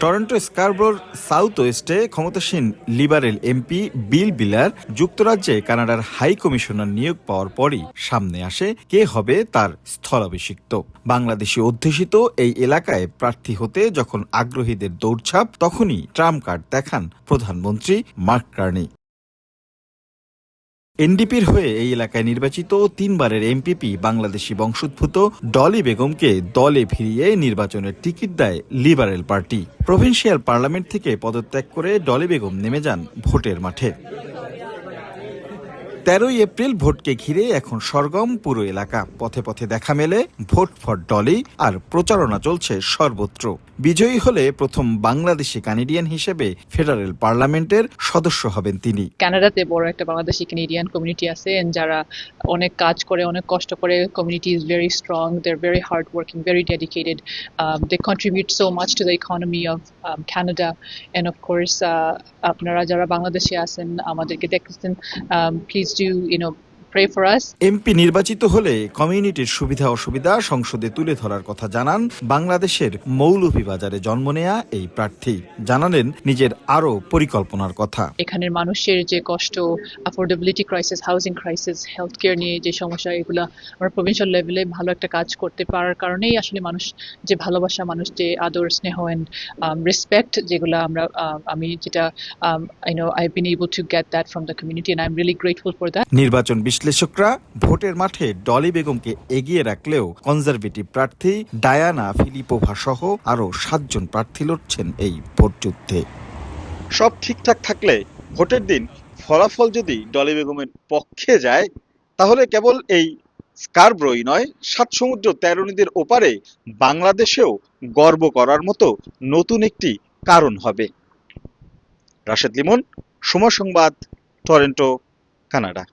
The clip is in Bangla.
টরন্টো স্কারবোর সাউথ ওয়েস্টে ক্ষমতাসীন লিবারেল এমপি বিল বিলার যুক্তরাজ্যে কানাডার হাই কমিশনার নিয়োগ পাওয়ার পরই সামনে আসে কে হবে তার স্থলাভিষিক্ত। বাংলাদেশি অধ্যুষিত এই এলাকায় প্রার্থী হতে যখন আগ্রহীদের দৌড়ঝাঁপ, তখনই ট্রাম্প কার্ড দেখান প্রধানমন্ত্রী মার্ক কার্নি। এনডিপির হয়ে এই এলাকায় নির্বাচিত 3 বারের এমপিপি বাংলাদেশি বংশোদ্ভূত ডলি বেগমকে দলে ফিরিয়ে নির্বাচনের টিকিট দেয় লিবারেল পার্টি। প্রভিন্সিয়াল পার্লামেন্ট থেকে পদত্যাগ করে ডলি বেগম নেমে যান ভোটের মাঠে। 13 এপ্রিল ভোটকে ঘিরে এখন সরগম পুরো এলাকা। পথে পথে দেখা মেলে ভোট ফর ডলি, আর প্রচারণা চলছে সর্বত্র। বিজয়ী হলে প্রথম বাংলাদেশি কানাডিয়ান হিসেবে ফেডারেল পার্লামেন্টের সদস্য হবেন তিনি। কানাডাতে বড় একটা বাংলাদেশি কানাডিয়ান কমিউনিটি আছে, যারা অনেক কাজ করে, অনেক কষ্ট করে। Community is very strong, they are very hard working, very dedicated, they contribute so much to the economy of Canada. And of course আপনারা যারা বাংলাদেশে আছেন, আমাদেরকে দেখতেছেন, please do pray for us. MP নির্বাচিত হলে কমিউনিটির সুবিধা অসুবিধা সংসদে তুলে ধরার কথা জানান বাংলাদেশের মৌলভীবাজারে জন্ম নেয়া এই প্রার্থী। জানালেন নিজের আরো পরিকল্পনার কথা। এখানের মানুষের যে কষ্ট, affordability crisis, housing crisis, health care নিয়ে যে সমস্যা, এগুলা আমরা প্রভিন্সিয়াল লেভেলে ভালো একটা কাজ করতে পারার কারণেই আসলে মানুষ যে ভালোবাসা, মানুষ যে আদর, স্নেহ এন্ড রেসপেক্ট, যেগুলো আমি যেটা I've been able to get that from the community and I'm really grateful for that. নির্বাচন বিশ্লেষকরা ভোটের মাঠে ডলি বেগমকে এগিয়ে রাখলেও কনজারভেটিভ প্রার্থী ডায়ানা ফিলিপোভা সহ আরো 7 জন প্রার্থী লড়ছেন এই ভোটযুদ্ধে। সব ঠিকঠাক থাকলে ভোটের দিন ফলাফল যদি ডলি বেগমের পক্ষে যায়, তাহলে কেবল এই স্কারব্রোই নয়, 7 সমুদ্র 13 নদীর ওপারে বাংলাদেশেও গর্ব করার মতো নতুন একটি কারণ হবে। রাশেদ লিমন, সময় সংবাদ, টরন্টো, কানাডা।